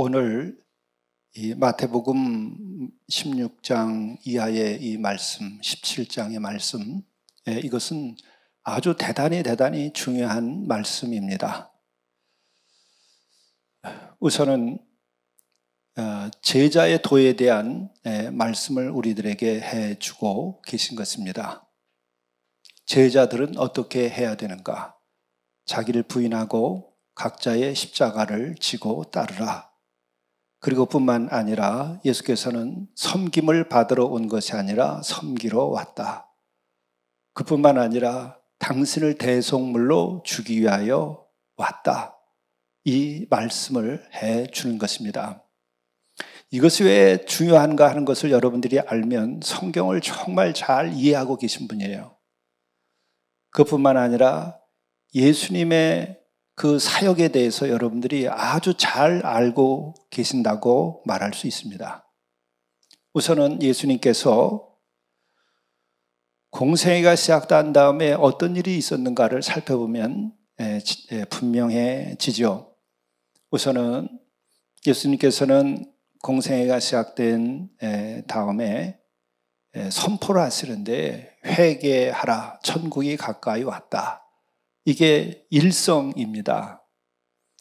오늘 이 마태복음 16장 이하의 이 말씀, 17장의 말씀, 이것은 아주 대단히 중요한 말씀입니다. 우선은 제자의 도에 대한 말씀을 우리들에게 해주고 계신 것입니다. 제자들은 어떻게 해야 되는가? 자기를 부인하고 각자의 십자가를 지고 따르라. 그리고 뿐만 아니라 예수께서는 섬김을 받으러 온 것이 아니라 섬기러 왔다. 그뿐만 아니라 당신을 대속물로 주기 위하여 왔다. 이 말씀을 해주는 것입니다. 이것이 왜 중요한가 하는 것을 여러분들이 알면 성경을 정말 잘 이해하고 계신 분이에요. 그뿐만 아니라 예수님의 그 사역에 대해서 여러분들이 아주 잘 알고 계신다고 말할 수 있습니다. 우선은 예수님께서 공생애가 시작된 다음에 어떤 일이 있었는가를 살펴보면 분명해지죠. 우선은 예수님께서는 공생애가 시작된 다음에 선포를 하시는데 회개하라, 천국이 가까이 왔다. 이게 일성입니다.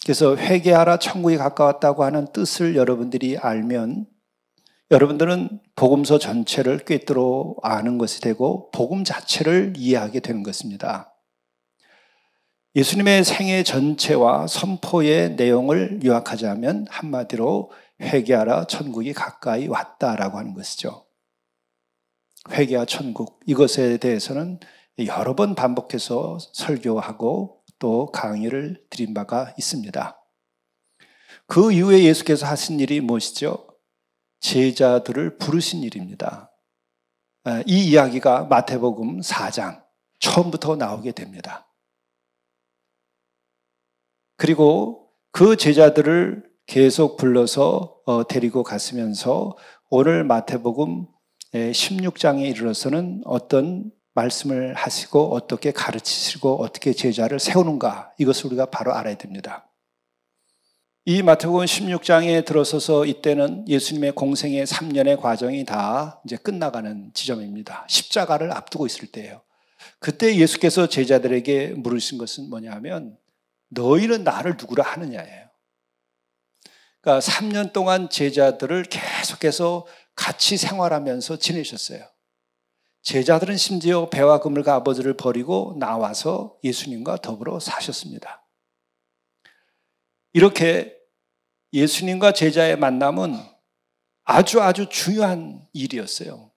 그래서 회개하라, 천국이 가까웠다고 하는 뜻을 여러분들이 알면 여러분들은 복음서 전체를 꿰뚫어 아는 것이 되고 복음 자체를 이해하게 되는 것입니다. 예수님의 생애 전체와 선포의 내용을 요약하자면 한마디로 회개하라, 천국이 가까이 왔다라고 하는 것이죠. 회개와 천국, 이것에 대해서는 여러 번 반복해서 설교하고 또 강의를 드린 바가 있습니다. 그 이후에 예수께서 하신 일이 무엇이죠? 제자들을 부르신 일입니다. 이 이야기가 마태복음 4장 처음부터 나오게 됩니다. 그리고 그 제자들을 계속 불러서 데리고 갔으면서 오늘 마태복음 16장에 이르러서는 어떤 말씀을 하시고 어떻게 가르치시고 어떻게 제자를 세우는가, 이것을 우리가 바로 알아야 됩니다. 이 마태복음 16장에 들어서서 이때는 예수님의 공생의 3년의 과정이 다 이제 끝나가는 지점입니다. 십자가를 앞두고 있을 때예요. 그때 예수께서 제자들에게 물으신 것은 뭐냐면 너희는 나를 누구라 하느냐예요. 그러니까 3년 동안 제자들을 계속해서 같이 생활하면서 지내셨어요. 제자들은 심지어 배와 그물과 아버지를 버리고 나와서 예수님과 더불어 사셨습니다. 이렇게 예수님과 제자의 만남은 아주 중요한 일이었어요.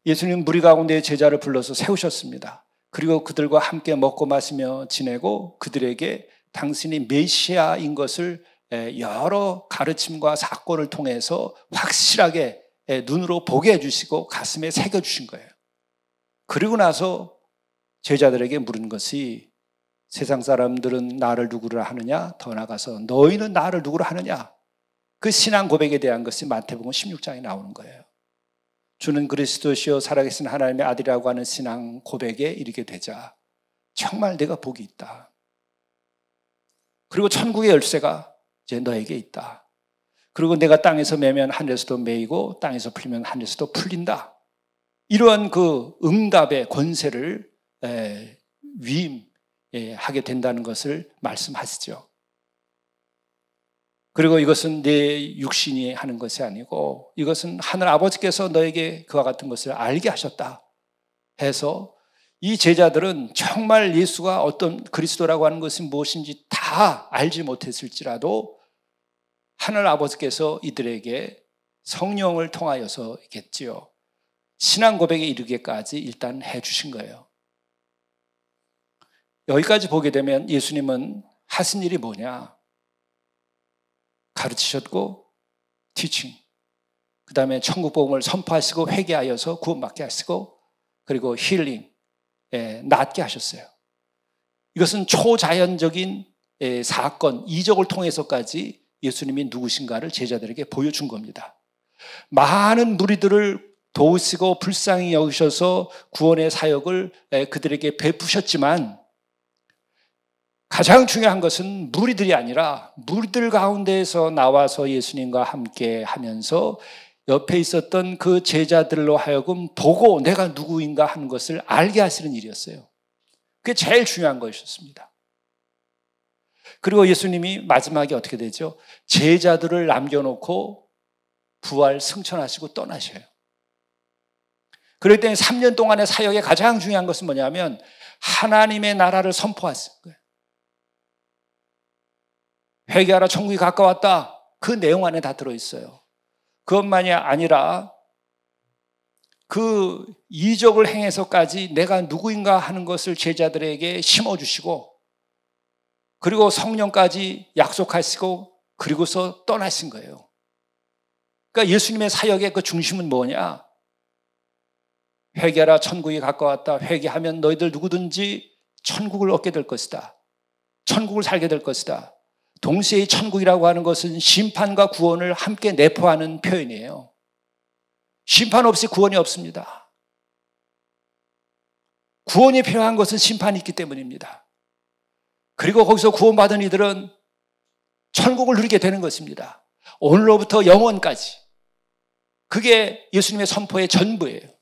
예수님 무리 가운데 제자를 불러서 세우셨습니다. 그리고 그들과 함께 먹고 마시며 지내고 그들에게 당신이 메시아인 것을 여러 가르침과 사건을 통해서 확실하게 눈으로 보게 해주시고 가슴에 새겨주신 거예요. 그리고 나서 제자들에게 물은 것이 세상 사람들은 나를 누구라 하느냐, 더 나아가서 너희는 나를 누구라 하느냐, 그 신앙 고백에 대한 것이 마태복음 16장에 나오는 거예요. 주는 그리스도시요 살아계신 하나님의 아들이라고 하는 신앙 고백에 이르게 되자 정말 내가 복이 있다. 그리고 천국의 열쇠가 이제 너에게 있다. 그리고 내가 땅에서 매면 하늘에서도 매이고 땅에서 풀리면 하늘에서도 풀린다. 이러한 그 응답의 권세를 위임하게 된다는 것을 말씀하시죠. 그리고 이것은 내 육신이 하는 것이 아니고 이것은 하늘 아버지께서 너에게 그와 같은 것을 알게 하셨다 해서 이 제자들은 정말 예수가 어떤 그리스도라고 하는 것이 무엇인지 다 알지 못했을지라도 하늘 아버지께서 이들에게 성령을 통하여서 있겠지요. 신앙 고백에 이르기까지 일단 해주신 거예요. 여기까지 보게 되면 예수님은 하신 일이 뭐냐? 가르치셨고, 티칭. 그 다음에 천국 복음을 선포하시고 회개하여서 구원받게 하시고, 그리고 힐링, 낫게 하셨어요. 이것은 초자연적인 사건, 이적을 통해서까지 예수님이 누구신가를 제자들에게 보여준 겁니다. 많은 무리들을 도우시고 불쌍히 여기셔서 구원의 사역을 그들에게 베푸셨지만 가장 중요한 것은 무리들이 아니라 무리들 가운데에서 나와서 예수님과 함께 하면서 옆에 있었던 그 제자들로 하여금 보고 내가 누구인가 하는 것을 알게 하시는 일이었어요. 그게 제일 중요한 것이었습니다. 그리고 예수님이 마지막에 어떻게 되죠? 제자들을 남겨놓고 부활 승천하시고 떠나셔요. 그럴 때 3년 동안의 사역의 가장 중요한 것은 뭐냐면 하나님의 나라를 선포하신 거예요. 회개하라 천국이 가까웠다. 그 내용 안에 다 들어있어요. 그것만이 아니라 그 이적을 행해서까지 내가 누구인가 하는 것을 제자들에게 심어주시고 그리고 성령까지 약속하시고 그리고서 떠나신 거예요. 그러니까 예수님의 사역의 그 중심은 뭐냐? 회개하라 천국이 가까웠다. 회개하면 너희들 누구든지 천국을 얻게 될 것이다. 천국을 살게 될 것이다. 동시에 이 천국이라고 하는 것은 심판과 구원을 함께 내포하는 표현이에요. 심판 없이 구원이 없습니다. 구원이 필요한 것은 심판이 있기 때문입니다. 그리고 거기서 구원받은 이들은 천국을 누리게 되는 것입니다. 오늘로부터 영원까지. 그게 예수님의 선포의 전부예요.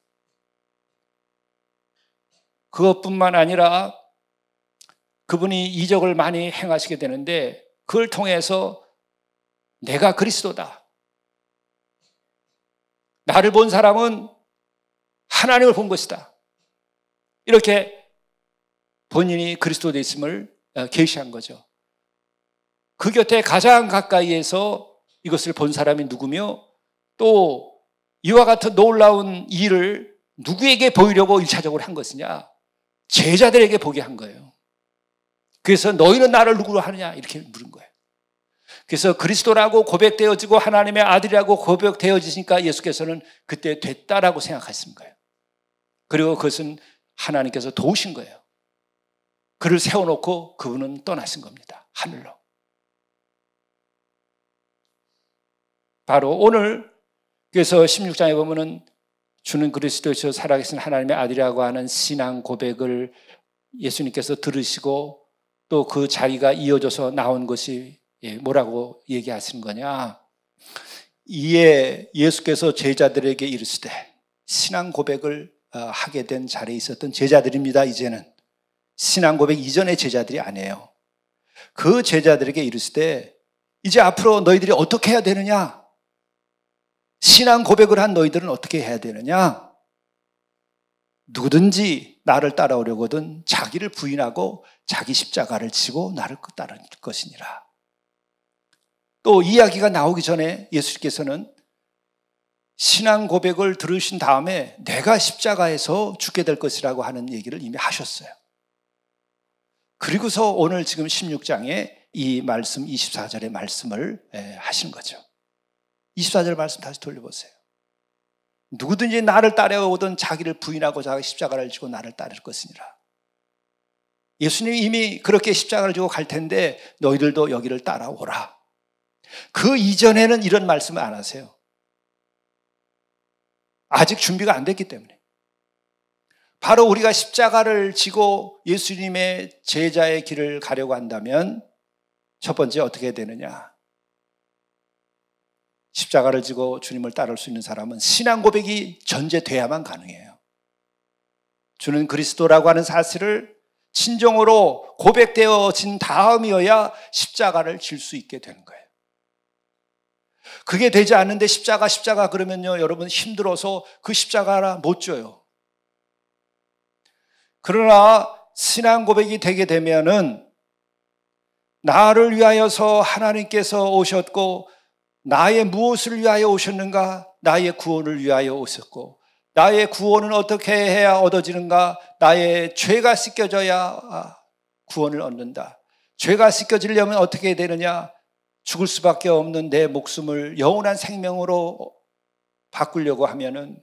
그것뿐만 아니라 그분이 이적을 많이 행하시게 되는데 그걸 통해서 내가 그리스도다. 나를 본 사람은 하나님을 본 것이다. 이렇게 본인이 그리스도 되심을 계시한 거죠. 그 곁에 가장 가까이에서 이것을 본 사람이 누구며 또 이와 같은 놀라운 일을 누구에게 보이려고 1차적으로 한 것이냐? 제자들에게 보게 한 거예요. 그래서 너희는 나를 누구로 하느냐? 이렇게 물은 거예요. 그래서 그리스도라고 고백되어지고 하나님의 아들이라고 고백되어지니까 예수께서는 그때 됐다라고 생각하신 거예요. 그리고 그것은 하나님께서 도우신 거예요. 그를 세워놓고 그분은 떠나신 겁니다. 하늘로. 바로 오늘 그래서 16장에 보면은 주는 그리스도시요 살아계신 하나님의 아들이라고 하는 신앙 고백을 예수님께서 들으시고 또 그 자리가 이어져서 나온 것이 뭐라고 얘기하시는 거냐? 이에 예수께서 제자들에게 이르시되 신앙 고백을 하게 된 자리에 있었던 제자들입니다. 이제는 신앙 고백 이전의 제자들이 아니에요. 그 제자들에게 이르시되 이제 앞으로 너희들이 어떻게 해야 되느냐? 신앙 고백을 한 너희들은 어떻게 해야 되느냐? 누구든지 나를 따라오려거든 자기를 부인하고 자기 십자가를 지고 나를 따를 것이니라. 또 이야기가 나오기 전에 예수께서는 신앙 고백을 들으신 다음에 내가 십자가에서 죽게 될 것이라고 하는 얘기를 이미 하셨어요. 그리고서 오늘 지금 16장에 이 말씀 24절의 말씀을 하신 거죠. 24절 말씀 다시 돌려보세요. 누구든지 나를 따라오든 자기를 부인하고 자기 십자가를 지고 나를 따를 것이니라. 예수님이 이미 그렇게 십자가를 지고 갈 텐데 너희들도 여기를 따라오라. 그 이전에는 이런 말씀을 안 하세요. 아직 준비가 안 됐기 때문에. 바로 우리가 십자가를 지고 예수님의 제자의 길을 가려고 한다면 첫 번째 어떻게 해야 되느냐? 십자가를 지고 주님을 따를 수 있는 사람은 신앙 고백이 전제돼야만 가능해요. 주는 그리스도라고 하는 사실을 진정으로 고백되어진 다음이어야 십자가를 질 수 있게 되는 거예요. 그게 되지 않는데 십자가 그러면요, 여러분 힘들어서 그 십자가라 못 져요. 그러나 신앙 고백이 되게 되면은 나를 위하여서 하나님께서 오셨고 나의 무엇을 위하여 오셨는가? 나의 구원을 위하여 오셨고 나의 구원은 어떻게 해야 얻어지는가? 나의 죄가 씻겨져야 구원을 얻는다. 죄가 씻겨지려면 어떻게 해야 되느냐? 죽을 수밖에 없는 내 목숨을 영원한 생명으로 바꾸려고 하면은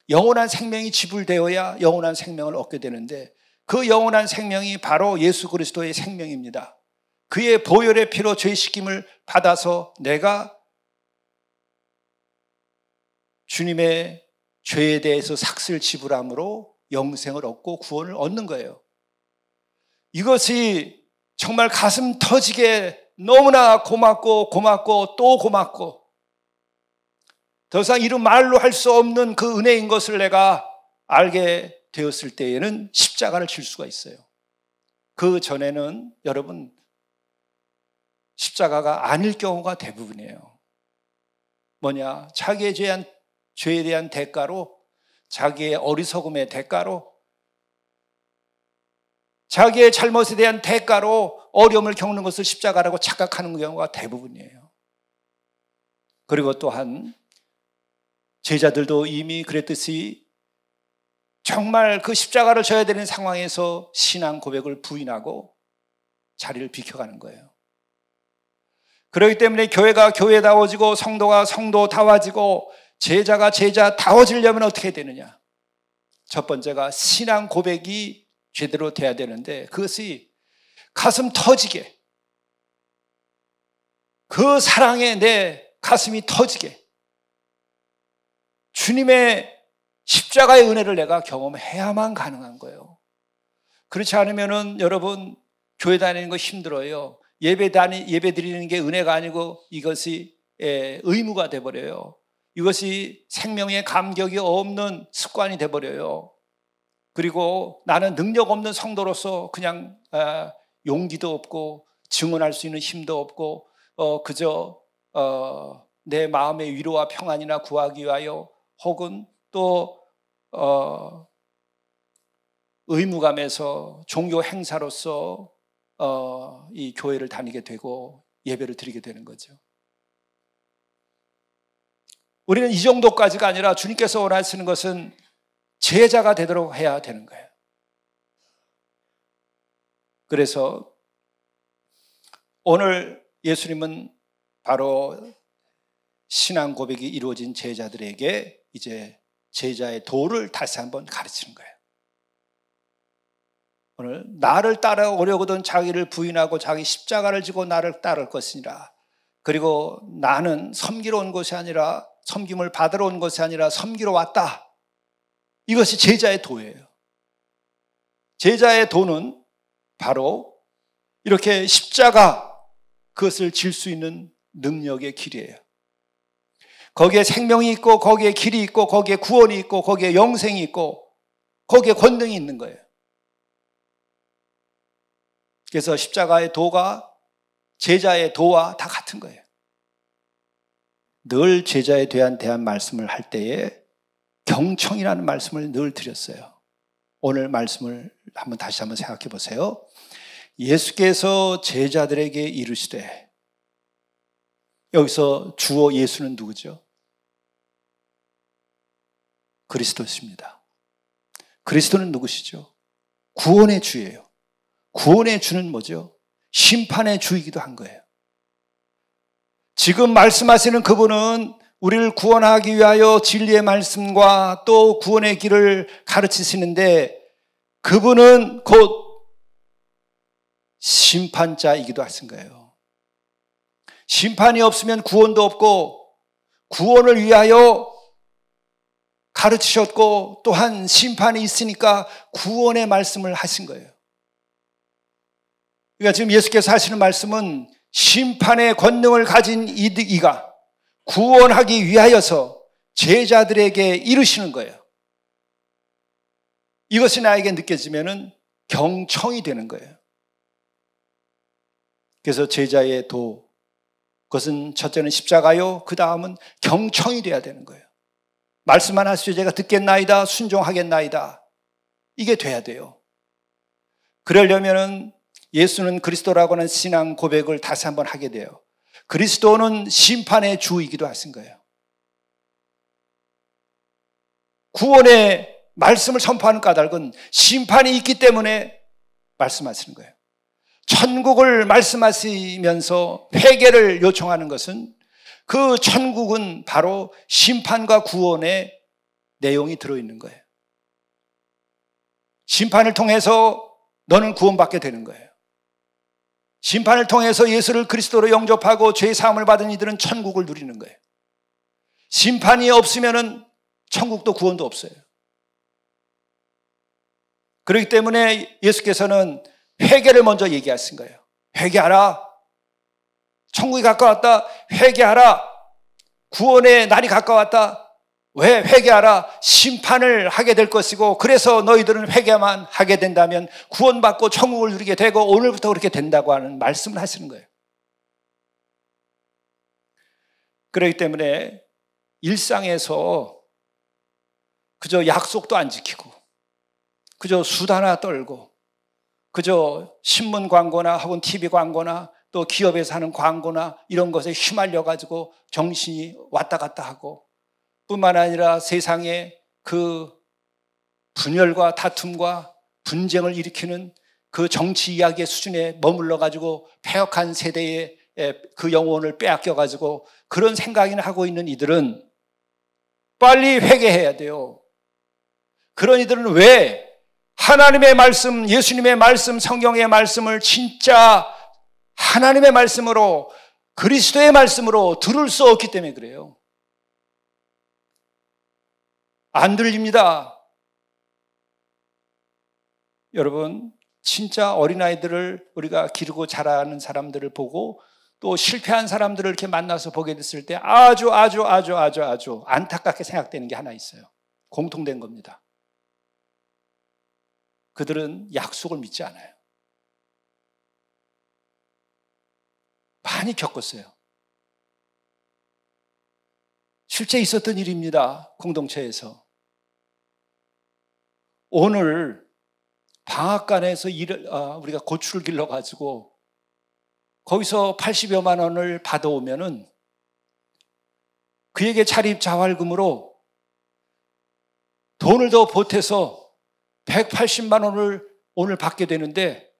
영원한 생명이 지불되어야 영원한 생명을 얻게 되는데 그 영원한 생명이 바로 예수 그리스도의 생명입니다. 그의 보혈의 피로 죄 씻김을 받아서 내가 주님의 죄에 대해서 삭슬 지불함으로 영생을 얻고 구원을 얻는 거예요. 이것이 정말 가슴 터지게 너무나 고맙고 고맙고 또 고맙고 더 이상 이루 말로 할 수 없는 그 은혜인 것을 내가 알게 되었을 때에는 십자가를 질 수가 있어요. 그 전에는 여러분 십자가가 아닐 경우가 대부분이에요. 뭐냐? 자기의 죄에 대한 대가로, 자기의 어리석음의 대가로, 자기의 잘못에 대한 대가로 어려움을 겪는 것을 십자가라고 착각하는 경우가 대부분이에요. 그리고 또한 제자들도 이미 그랬듯이 정말 그 십자가를 져야 되는 상황에서 신앙 고백을 부인하고 자리를 비켜가는 거예요. 그렇기 때문에 교회가 교회다워지고 성도가 성도다워지고 제자가 제자다워지려면 어떻게 되느냐? 첫 번째가 신앙 고백이 제대로 돼야 되는데 그것이 가슴 터지게, 그 사랑에 내 가슴이 터지게 주님의 십자가의 은혜를 내가 경험해야만 가능한 거예요. 그렇지 않으면은 여러분 교회 다니는 거 힘들어요. 예배 드리는 게 은혜가 아니고 이것이 의무가 돼버려요. 이것이 생명의 감격이 없는 습관이 돼버려요. 그리고 나는 능력 없는 성도로서 그냥 용기도 없고 증언할 수 있는 힘도 없고 그저 내 마음의 위로와 평안이나 구하기 위하여 혹은 또 의무감에서 종교 행사로서 이 교회를 다니게 되고 예배를 드리게 되는 거죠. 우리는 이 정도까지가 아니라 주님께서 원하시는 것은 제자가 되도록 해야 되는 거예요. 그래서 오늘 예수님은 바로 신앙 고백이 이루어진 제자들에게 이제 제자의 도를 다시 한번 가르치는 거예요. 오늘 나를 따라오려거든 자기를 부인하고 자기 십자가를 지고 나를 따를 것이니라. 그리고 나는 섬기러 온 것이 아니라 섬김을 받으러 온 것이 아니라 섬기러 왔다. 이것이 제자의 도예요. 제자의 도는 바로 이렇게 십자가 그것을 질 수 있는 능력의 길이에요. 거기에 생명이 있고 거기에 길이 있고 거기에 구원이 있고 거기에 영생이 있고 거기에 권능이 있는 거예요. 그래서 십자가의 도가 제자의 도와 다 같은 거예요. 늘 제자에 대한 말씀을 할 때에 경청이라는 말씀을 늘 드렸어요. 오늘 말씀을 다시 한번 생각해 보세요. 예수께서 제자들에게 이르시되, 여기서 주어 예수는 누구죠? 그리스도십니다. 그리스도는 누구시죠? 구원의 주예요. 구원의 주는 뭐죠? 심판의 주이기도 한 거예요. 지금 말씀하시는 그분은 우리를 구원하기 위하여 진리의 말씀과 또 구원의 길을 가르치시는데 그분은 곧 심판자이기도 하신 거예요. 심판이 없으면 구원도 없고 구원을 위하여 가르치셨고 또한 심판이 있으니까 구원의 말씀을 하신 거예요. 그러니까 지금 예수께서 하시는 말씀은 심판의 권능을 가진 이가 구원하기 위하여서 제자들에게 이르시는 거예요. 이것이 나에게 느껴지면은 경청이 되는 거예요. 그래서 제자의 도, 그것은 첫째는 십자가요, 그 다음은 경청이 돼야 되는 거예요. 말씀만 하시오 제가 듣겠나이다, 순종하겠나이다. 이게 돼야 돼요. 그러려면은 예수는 그리스도라고 하는 신앙 고백을 다시 한번 하게 돼요. 그리스도는 심판의 주이기도 하신 거예요. 구원의 말씀을 선포하는 까닭은 심판이 있기 때문에 말씀하시는 거예요. 천국을 말씀하시면서 회개를 요청하는 것은 그 천국은 바로 심판과 구원의 내용이 들어있는 거예요. 심판을 통해서 너는 구원받게 되는 거예요. 심판을 통해서 예수를 그리스도로 영접하고 죄 사함을 받은 이들은 천국을 누리는 거예요. 심판이 없으면은 천국도 구원도 없어요. 그렇기 때문에 예수께서는 회개를 먼저 얘기하신 거예요. 회개하라. 천국이 가까웠다. 회개하라. 구원의 날이 가까웠다. 왜 회개하라? 심판을 하게 될 것이고, 그래서 너희들은 회개만 하게 된다면 구원받고 천국을 누리게 되고 오늘부터 그렇게 된다고 하는 말씀을 하시는 거예요. 그렇기 때문에 일상에서 그저 약속도 안 지키고 그저 수다나 떨고 그저 신문 광고나 혹은 TV 광고나 또 기업에서 하는 광고나 이런 것에 휘말려가지고 정신이 왔다 갔다 하고, 뿐만 아니라 세상에 그 분열과 다툼과 분쟁을 일으키는 그 정치 이야기의 수준에 머물러가지고 패역한 세대의 그 영혼을 빼앗겨가지고 그런 생각이나 하고 있는 이들은 빨리 회개해야 돼요. 그런 이들은 왜 하나님의 말씀, 예수님의 말씀, 성경의 말씀을 진짜 하나님의 말씀으로, 그리스도의 말씀으로 들을 수 없기 때문에 그래요. 안 들립니다. 여러분, 진짜 어린아이들을 우리가 기르고 자라는 사람들을 보고 또 실패한 사람들을 이렇게 만나서 보게 됐을 때 아주 안타깝게 생각되는 게 하나 있어요. 공통된 겁니다. 그들은 약속을 믿지 않아요. 많이 겪었어요. 실제 있었던 일입니다. 공동체에서. 오늘 방앗간에서 우리가 고추를 길러가지고 거기서 80여만 원을 받아오면은 그에게 자립자활금으로 돈을 더 보태서 180만 원을 오늘 받게 되는데,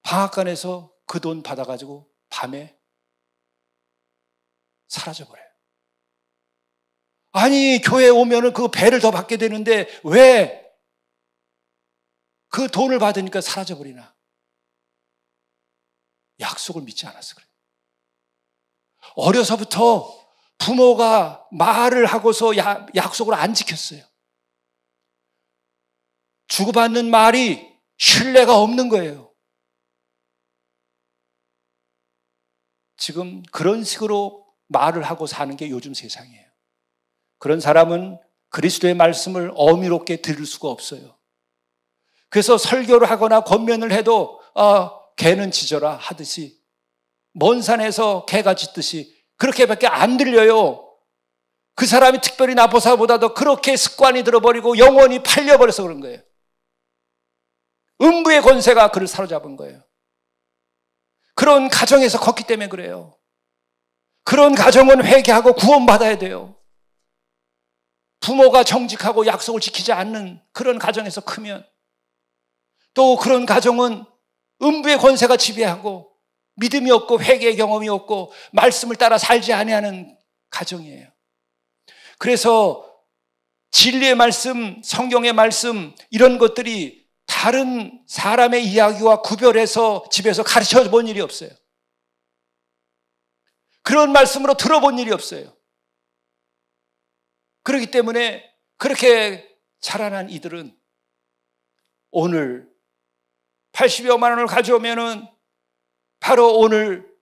방앗간에서 그 돈 받아가지고 밤에 사라져버려요. 아니, 교회에 오면은 그 배를 더 받게 되는데 왜 그 돈을 받으니까 사라져버리나? 약속을 믿지 않아서 그래요. 어려서부터 부모가 말을 하고서 약속을 안 지켰어요. 주고받는 말이 신뢰가 없는 거예요. 지금 그런 식으로 말을 하고 사는 게 요즘 세상이에요. 그런 사람은 그리스도의 말씀을 어미롭게 들을 수가 없어요. 그래서 설교를 하거나 권면을 해도 개는 짖어라 하듯이, 먼 산에서 개가 짖듯이 그렇게밖에 안 들려요. 그 사람이 특별히 나보사보다도 그렇게 습관이 들어버리고 영혼이 팔려버려서 그런 거예요. 음부의 권세가 그를 사로잡은 거예요. 그런 가정에서 컸기 때문에 그래요. 그런 가정은 회개하고 구원받아야 돼요. 부모가 정직하고 약속을 지키지 않는 그런 가정에서 크면, 또 그런 가정은 음부의 권세가 지배하고 믿음이 없고 회개의 경험이 없고 말씀을 따라 살지 아니하는 가정이에요. 그래서 진리의 말씀, 성경의 말씀, 이런 것들이 다른 사람의 이야기와 구별해서 집에서 가르쳐 본 일이 없어요. 그런 말씀으로 들어본 일이 없어요. 그렇기 때문에 그렇게 자라난 이들은 오늘 80여만 원을 가져오면은 바로 오늘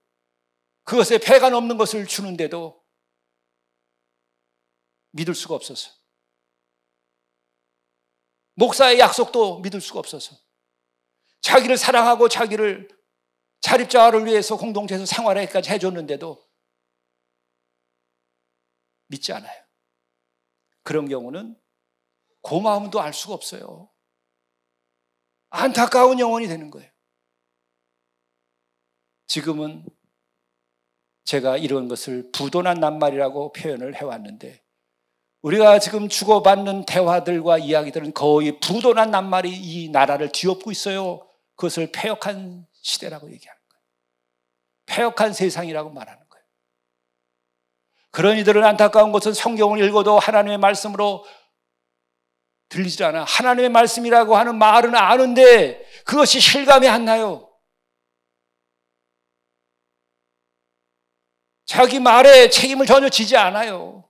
그것에 배가 넘는 것을 주는데도 믿을 수가 없어서, 목사의 약속도 믿을 수가 없어서, 자기를 사랑하고 자기를 자립자활을 위해서 공동체에서 생활하기까지 해줬는데도 믿지 않아요. 그런 경우는 고마움도 알 수가 없어요. 안타까운 영혼이 되는 거예요. 지금은 제가 이런 것을 부도난 낱말이라고 표현을 해왔는데, 우리가 지금 주고받는 대화들과 이야기들은 거의 부도난 낱말이 이 나라를 뒤엎고 있어요. 그것을 패역한 시대라고 얘기하는 거예요. 패역한 세상이라고 말하는 거예요. 그런 이들은 안타까운 것은 성경을 읽어도 하나님의 말씀으로 들리지 않아. 하나님의 말씀이라고 하는 말은 아는데 그것이 실감이 안 나요. 자기 말에 책임을 전혀 지지 않아요.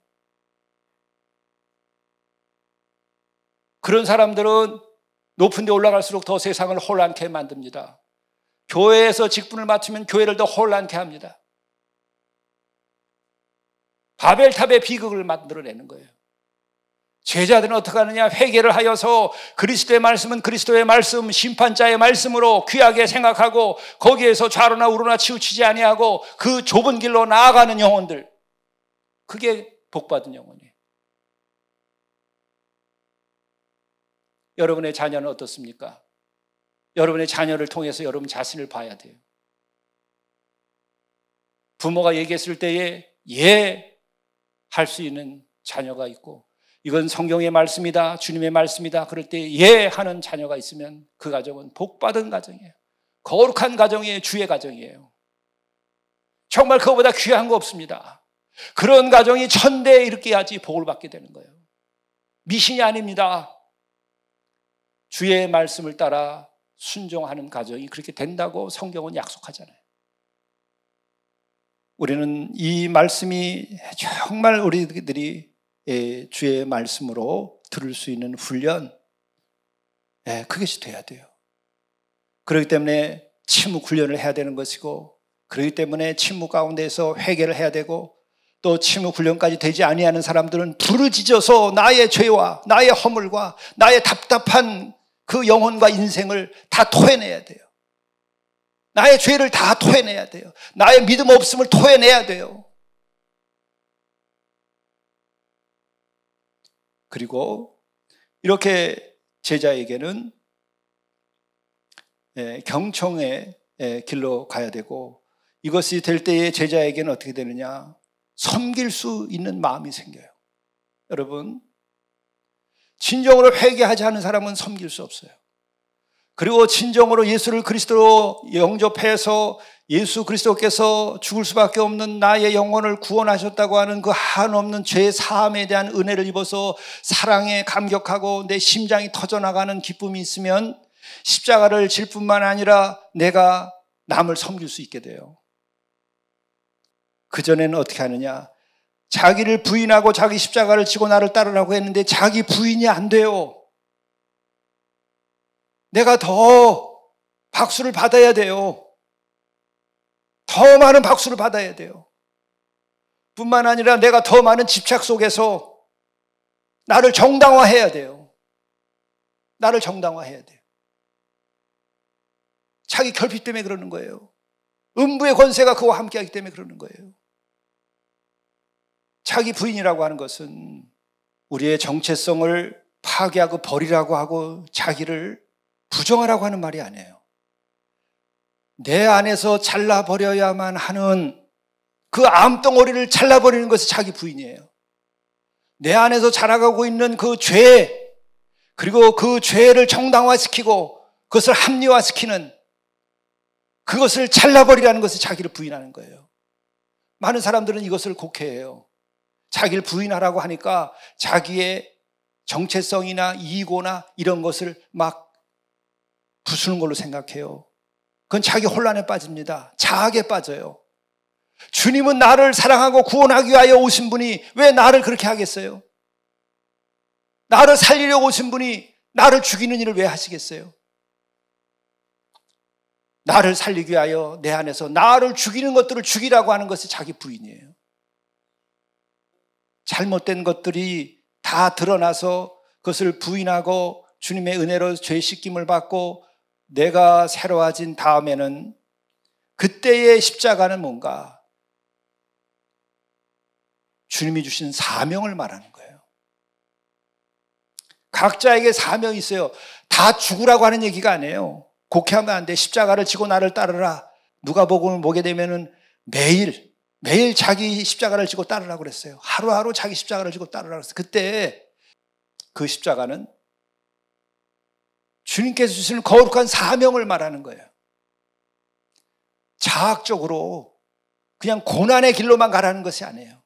그런 사람들은 높은 데 올라갈수록 더 세상을 혼란케 만듭니다. 교회에서 직분을 맡으면 교회를 더 혼란케 합니다. 바벨탑의 비극을 만들어내는 거예요. 제자들은 어떻게 하느냐? 회개를 하여서 그리스도의 말씀은 그리스도의 말씀, 심판자의 말씀으로 귀하게 생각하고 거기에서 좌로나 우로나 치우치지 아니하고 그 좁은 길로 나아가는 영혼들, 그게 복받은 영혼이에요. 여러분의 자녀는 어떻습니까? 여러분의 자녀를 통해서 여러분 자신을 봐야 돼요. 부모가 얘기했을 때에 할 수 있는 자녀가 있고, 이건 성경의 말씀이다, 주님의 말씀이다, 그럴 때 하는 자녀가 있으면 그 가정은 복받은 가정이에요. 거룩한 가정이에요. 주의 가정이에요. 정말 그거보다 귀한 거 없습니다. 그런 가정이 천대에 이르게야지 복을 받게 되는 거예요. 미신이 아닙니다. 주의 말씀을 따라 순종하는 가정이 그렇게 된다고 성경은 약속하잖아요. 우리는 이 말씀이 정말 우리들이 주의 말씀으로 들을 수 있는 훈련, 그것이 돼야 돼요. 그렇기 때문에 침묵 훈련을 해야 되는 것이고, 그렇기 때문에 침묵 가운데서 회개를 해야 되고, 또 침묵 훈련까지 되지 아니하는 사람들은 부르짖어서 나의 죄와 나의 허물과 나의 답답한 그 영혼과 인생을 다 토해내야 돼요. 나의 죄를 다 토해내야 돼요. 나의 믿음 없음을 토해내야 돼요. 그리고 이렇게 제자에게는 경청의 길로 가야 되고, 이것이 될 때에 제자에게는 어떻게 되느냐? 섬길 수 있는 마음이 생겨요. 여러분, 진정으로 회개하지 않은 사람은 섬길 수 없어요. 그리고 진정으로 예수를 그리스도로 영접해서 예수 그리스도께서 죽을 수밖에 없는 나의 영혼을 구원하셨다고 하는 그 한없는 죄 사함에 대한 은혜를 입어서 사랑에 감격하고 내 심장이 터져나가는 기쁨이 있으면 십자가를 질 뿐만 아니라 내가 남을 섬길 수 있게 돼요. 그전에는 어떻게 하느냐? 자기를 부인하고 자기 십자가를 지고 나를 따르라고 했는데 자기 부인이 안 돼요. 내가 더 박수를 받아야 돼요. 더 많은 박수를 받아야 돼요. 뿐만 아니라 내가 더 많은 집착 속에서 나를 정당화해야 돼요. 나를 정당화해야 돼요. 자기 결핍 때문에 그러는 거예요. 음부의 권세가 그와 함께하기 때문에 그러는 거예요. 자기 부인이라고 하는 것은 우리의 정체성을 파괴하고 버리라고 하고 자기를 부정하라고 하는 말이 아니에요. 내 안에서 잘라버려야만 하는 그 암덩어리를 잘라버리는 것이 자기 부인이에요. 내 안에서 자라가고 있는 그 죄, 그리고 그 죄를 정당화시키고 그것을 합리화시키는 그것을 잘라버리라는 것이 자기를 부인하는 거예요. 많은 사람들은 이것을 곡해해요. 자기를 부인하라고 하니까 자기의 정체성이나 이고나 이런 것을 막 부수는 걸로 생각해요. 그건 자기 혼란에 빠집니다. 자학에 빠져요. 주님은 나를 사랑하고 구원하기 위하여 오신 분이 왜 나를 그렇게 하겠어요? 나를 살리려고 오신 분이 나를 죽이는 일을 왜 하시겠어요? 나를 살리기 위하여 내 안에서 나를 죽이는 것들을 죽이라고 하는 것이 자기 부인이에요. 잘못된 것들이 다 드러나서 그것을 부인하고 주님의 은혜로 죄 씻김을 받고 내가 새로워진 다음에는 그때의 십자가는 뭔가? 주님이 주신 사명을 말하는 거예요. 각자에게 사명이 있어요. 다 죽으라고 하는 얘기가 아니에요. 곡해하면 안 돼. 십자가를 지고 나를 따르라. 누가복음을 보게 되면은 매일 자기 십자가를 지고 따르라고 그랬어요. 하루하루 자기 십자가를 지고 따르라고 그랬어요. 그때 그 십자가는 주님께서 주시는 거룩한 사명을 말하는 거예요. 자학적으로 그냥 고난의 길로만 가라는 것이 아니에요.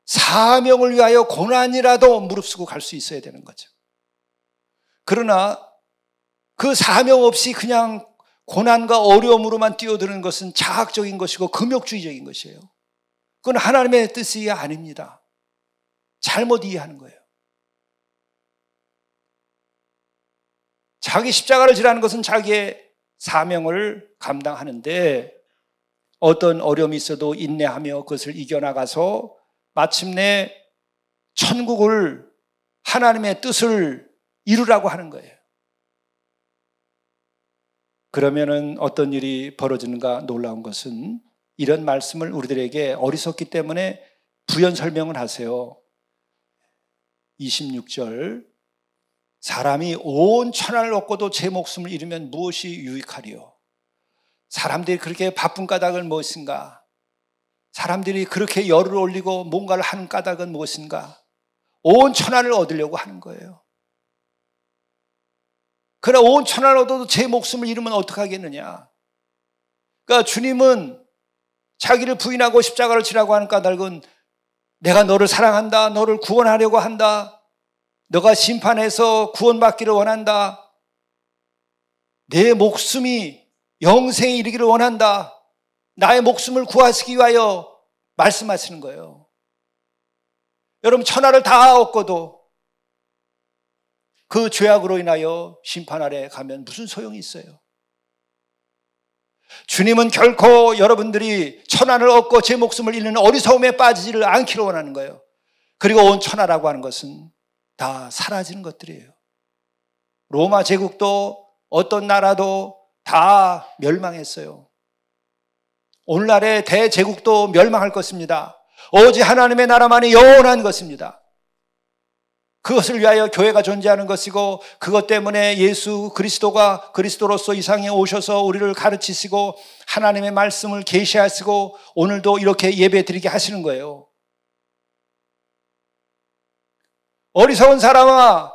사명을 위하여 고난이라도 무릅쓰고 갈 수 있어야 되는 거죠. 그러나 그 사명 없이 그냥 고난과 어려움으로만 뛰어드는 것은 자학적인 것이고 금욕주의적인 것이에요. 그건 하나님의 뜻이 아닙니다. 잘못 이해하는 거예요. 자기 십자가를 지라는 것은 자기의 사명을 감당하는데 어떤 어려움이 있어도 인내하며 그것을 이겨나가서 마침내 천국을, 하나님의 뜻을 이루라고 하는 거예요. 그러면은 어떤 일이 벌어지는가 놀라운 것은 이런 말씀을 우리들에게 어리석기 때문에 부연 설명을 하세요. 26절, 사람이 온 천하를 얻고도 제 목숨을 잃으면 무엇이 유익하리요? 사람들이 그렇게 바쁜 까닭은 무엇인가? 사람들이 그렇게 열을 올리고 뭔가를 하는 까닭은 무엇인가? 온 천하를 얻으려고 하는 거예요. 그러나 온 천하를 얻어도 제 목숨을 잃으면 어떡하겠느냐? 그러니까 주님은 자기를 부인하고 십자가를 지라고 하는 까닭은 내가 너를 사랑한다, 너를 구원하려고 한다, 너가 심판해서 구원받기를 원한다, 내 목숨이 영생에 이르기를 원한다, 나의 목숨을 구하시기 위하여 말씀하시는 거예요. 여러분, 천하를 다 얻고도 그 죄악으로 인하여 심판 아래 가면 무슨 소용이 있어요? 주님은 결코 여러분들이 천하를 얻고 제 목숨을 잃는 어리석음에 빠지지를 않기를 원하는 거예요. 그리고 온 천하라고 하는 것은 다 사라지는 것들이에요. 로마 제국도 어떤 나라도 다 멸망했어요. 오늘날의 대제국도 멸망할 것입니다. 오직 하나님의 나라만이 영원한 것입니다. 그것을 위하여 교회가 존재하는 것이고, 그것 때문에 예수 그리스도가 그리스도로서 이 세상에 오셔서 우리를 가르치시고 하나님의 말씀을 계시하시고 오늘도 이렇게 예배드리게 하시는 거예요. 어리석은 사람아,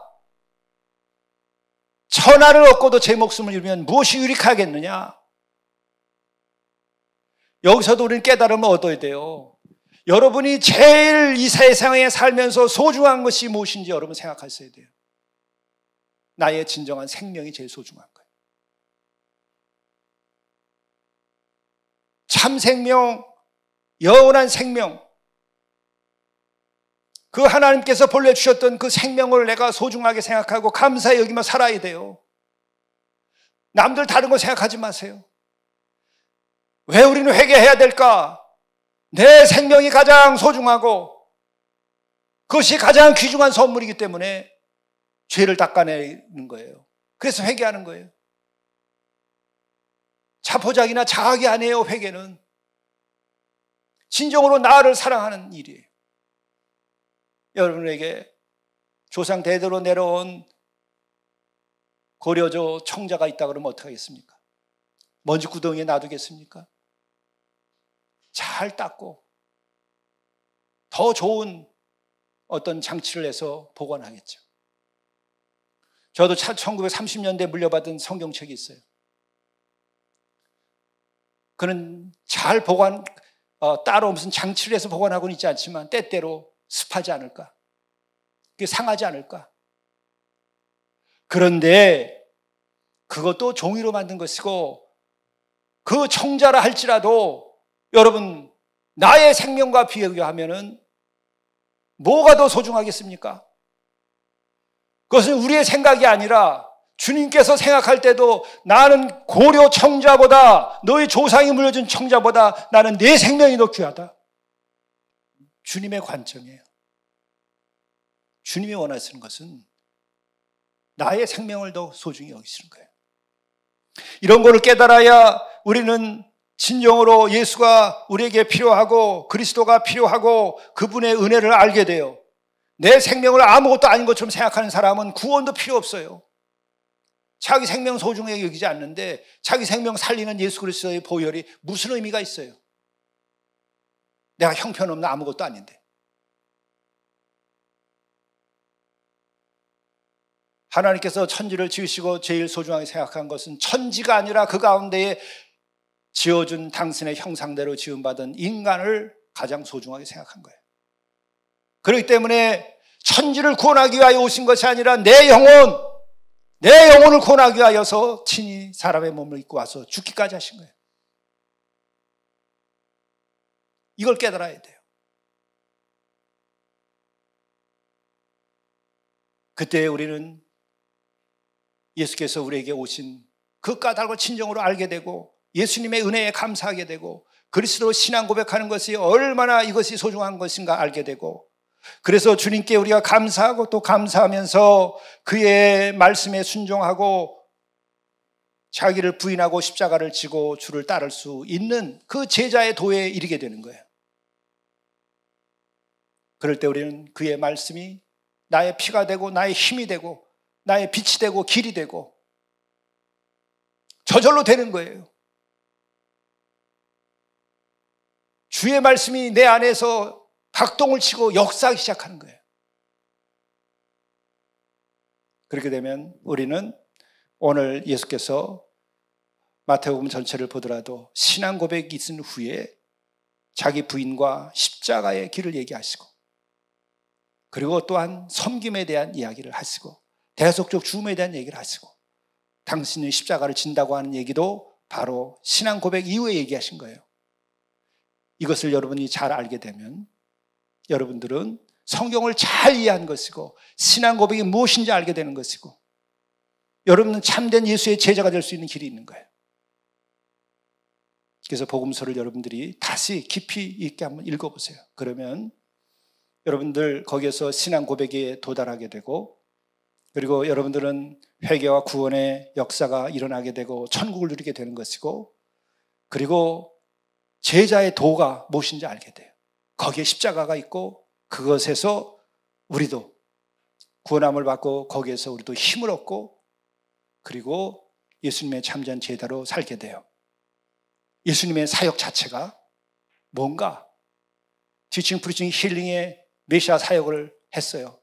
천하를 얻고도 제 목숨을 잃으면 무엇이 유익하겠느냐? 여기서도 우리는 깨달음을 얻어야 돼요. 여러분이 제일 이 세상에 살면서 소중한 것이 무엇인지 여러분 생각하셔야 돼요. 나의 진정한 생명이 제일 소중한 거예요. 참 생명, 영원한 생명, 그 하나님께서 보내주셨던 그 생명을 내가 소중하게 생각하고 감사히 여기며 살아야 돼요. 남들 다른 거 생각하지 마세요. 왜 우리는 회개해야 될까? 내 생명이 가장 소중하고 그것이 가장 귀중한 선물이기 때문에 죄를 닦아내는 거예요. 그래서 회개하는 거예요. 자포자기나 자학이 아니에요. 회개는 진정으로 나를 사랑하는 일이에요. 여러분에게 조상 대대로 내려온 고려조 청자가 있다 그러면 어떡하겠습니까? 먼지 구덩이에 놔두겠습니까? 잘 닦고 더 좋은 어떤 장치를 해서 보관하겠죠. 저도 1930년대에 물려받은 성경책이 있어요. 그는 잘 보관, 따로 무슨 장치를 해서 보관하고는 있지 않지만 때때로 습하지 않을까? 그게 상하지 않을까? 그런데 그것도 종이로 만든 것이고 그 청자라 할지라도 여러분, 나의 생명과 비교하면은 뭐가 더 소중하겠습니까? 그것은 우리의 생각이 아니라 주님께서 생각할 때도 나는 고려 청자보다, 너희 조상이 물려준 청자보다 나는 내 생명이 더 귀하다. 주님의 관점이에요. 주님이 원하시는 것은 나의 생명을 더 소중히 여기시는 거예요. 이런 거를 깨달아야 우리는 진정으로 예수가 우리에게 필요하고 그리스도가 필요하고 그분의 은혜를 알게 돼요. 내 생명을 아무것도 아닌 것처럼 생각하는 사람은 구원도 필요 없어요. 자기 생명 소중하게 여기지 않는데 자기 생명 살리는 예수 그리스도의 보혈이 무슨 의미가 있어요? 내가 형편없는 아무것도 아닌데. 하나님께서 천지를 지으시고 제일 소중하게 생각한 것은 천지가 아니라 그 가운데에 지어준 당신의 형상대로 지음받은 인간을 가장 소중하게 생각한 거예요. 그렇기 때문에 천지를 구원하기 위하여 오신 것이 아니라 내 영혼을 구원하기 위하여서 친히 사람의 몸을 입고 와서 죽기까지 하신 거예요. 이걸 깨달아야 돼요. 그때 우리는 예수께서 우리에게 오신 그 까닭을 진정으로 알게 되고 예수님의 은혜에 감사하게 되고 그리스도 신앙 고백하는 것이 얼마나 이것이 소중한 것인가 알게 되고, 그래서 주님께 우리가 감사하고 또 감사하면서 그의 말씀에 순종하고 자기를 부인하고 십자가를 지고 주를 따를 수 있는 그 제자의 도에 이르게 되는 거예요. 그럴 때 우리는 그의 말씀이 나의 피가 되고 나의 힘이 되고 나의 빛이 되고 길이 되고 저절로 되는 거예요. 주의 말씀이 내 안에서 박동을 치고 역사하기 시작하는 거예요. 그렇게 되면 우리는 오늘 예수께서 마태복음 전체를 보더라도 신앙 고백이 있은 후에 자기 부인과 십자가의 길을 얘기하시고, 그리고 또한 섬김에 대한 이야기를 하시고 대속적 죽음에 대한 얘기를 하시고, 당신이 십자가를 진다고 하는 얘기도 바로 신앙 고백 이후에 얘기하신 거예요. 이것을 여러분이 잘 알게 되면 여러분들은 성경을 잘 이해한 것이고 신앙 고백이 무엇인지 알게 되는 것이고 여러분은 참된 예수의 제자가 될 수 있는 길이 있는 거예요. 그래서 복음서를 여러분들이 다시 깊이 있게 한번 읽어보세요. 그러면 여러분들 거기에서 신앙 고백에 도달하게 되고, 그리고 여러분들은 회개와 구원의 역사가 일어나게 되고 천국을 누리게 되는 것이고, 그리고 제자의 도가 무엇인지 알게 돼요. 거기에 십자가가 있고 그것에서 우리도 구원함을 받고 거기에서 우리도 힘을 얻고 그리고 예수님의 참된 제자로 살게 돼요. 예수님의 사역 자체가 뭔가 티칭, 프리칭, 힐링의 메시아 사역을 했어요.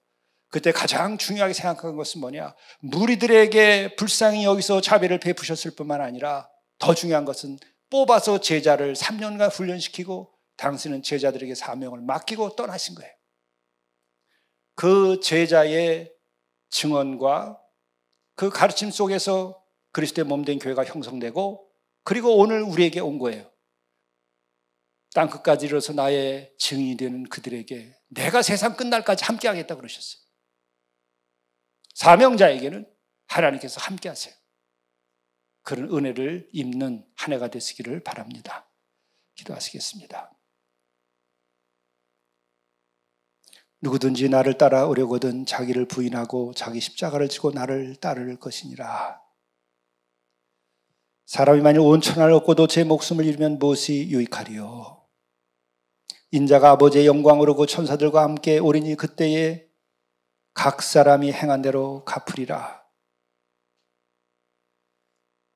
그때 가장 중요하게 생각한 것은 뭐냐? 무리들에게 불쌍히 여기서 자비를 베푸셨을 뿐만 아니라 더 중요한 것은 뽑아서 제자를 3년간 훈련시키고 당신은 제자들에게 사명을 맡기고 떠나신 거예요. 그 제자의 증언과 그 가르침 속에서 그리스도의 몸된 교회가 형성되고, 그리고 오늘 우리에게 온 거예요. 땅끝까지 이르러서 나의 증인이 되는 그들에게 내가 세상 끝날까지 함께하겠다 그러셨어요. 사명자에게는 하나님께서 함께하세요. 그런 은혜를 입는 한 해가 되시기를 바랍니다. 기도하시겠습니다. 누구든지 나를 따라오려거든 자기를 부인하고 자기 십자가를 지고 나를 따를 것이니라. 사람이 만일 온 천하를 얻고도 제 목숨을 잃으면 무엇이 유익하리요? 인자가 아버지의 영광으로 그 천사들과 함께 오리니 그때에 각 사람이 행한 대로 갚으리라.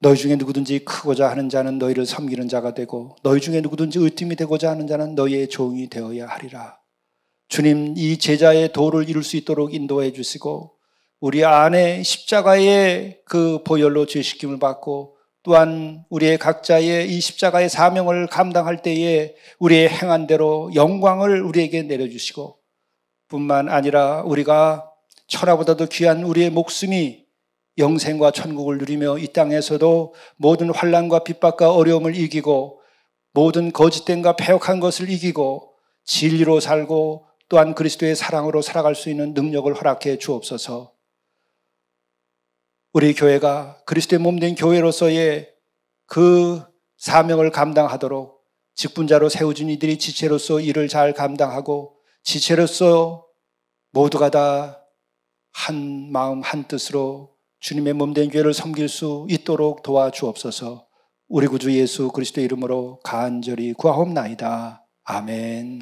너희 중에 누구든지 크고자 하는 자는 너희를 섬기는 자가 되고 너희 중에 누구든지 으뜸이 되고자 하는 자는 너희의 종이 되어야 하리라. 주님, 이 제자의 도를 이룰 수 있도록 인도해 주시고 우리 안에 십자가의 그 보혈로 죄식김을 받고 또한 우리의 각자의 이 십자가의 사명을 감당할 때에 우리의 행한 대로 영광을 우리에게 내려주시고, 뿐만 아니라 우리가 천하보다도 귀한 우리의 목숨이 영생과 천국을 누리며 이 땅에서도 모든 환난과 핍박과 어려움을 이기고 모든 거짓됨과 패역한 것을 이기고 진리로 살고 또한 그리스도의 사랑으로 살아갈 수 있는 능력을 허락해 주옵소서. 우리 교회가 그리스도의 몸된 교회로서의 그 사명을 감당하도록 직분자로 세워진 이들이 지체로서 일을 잘 감당하고 지체로서 모두가 다 한 마음 한 뜻으로 주님의 몸된 교회를 섬길 수 있도록 도와주옵소서. 우리 구주 예수 그리스도의 이름으로 간절히 구하옵나이다. 아멘.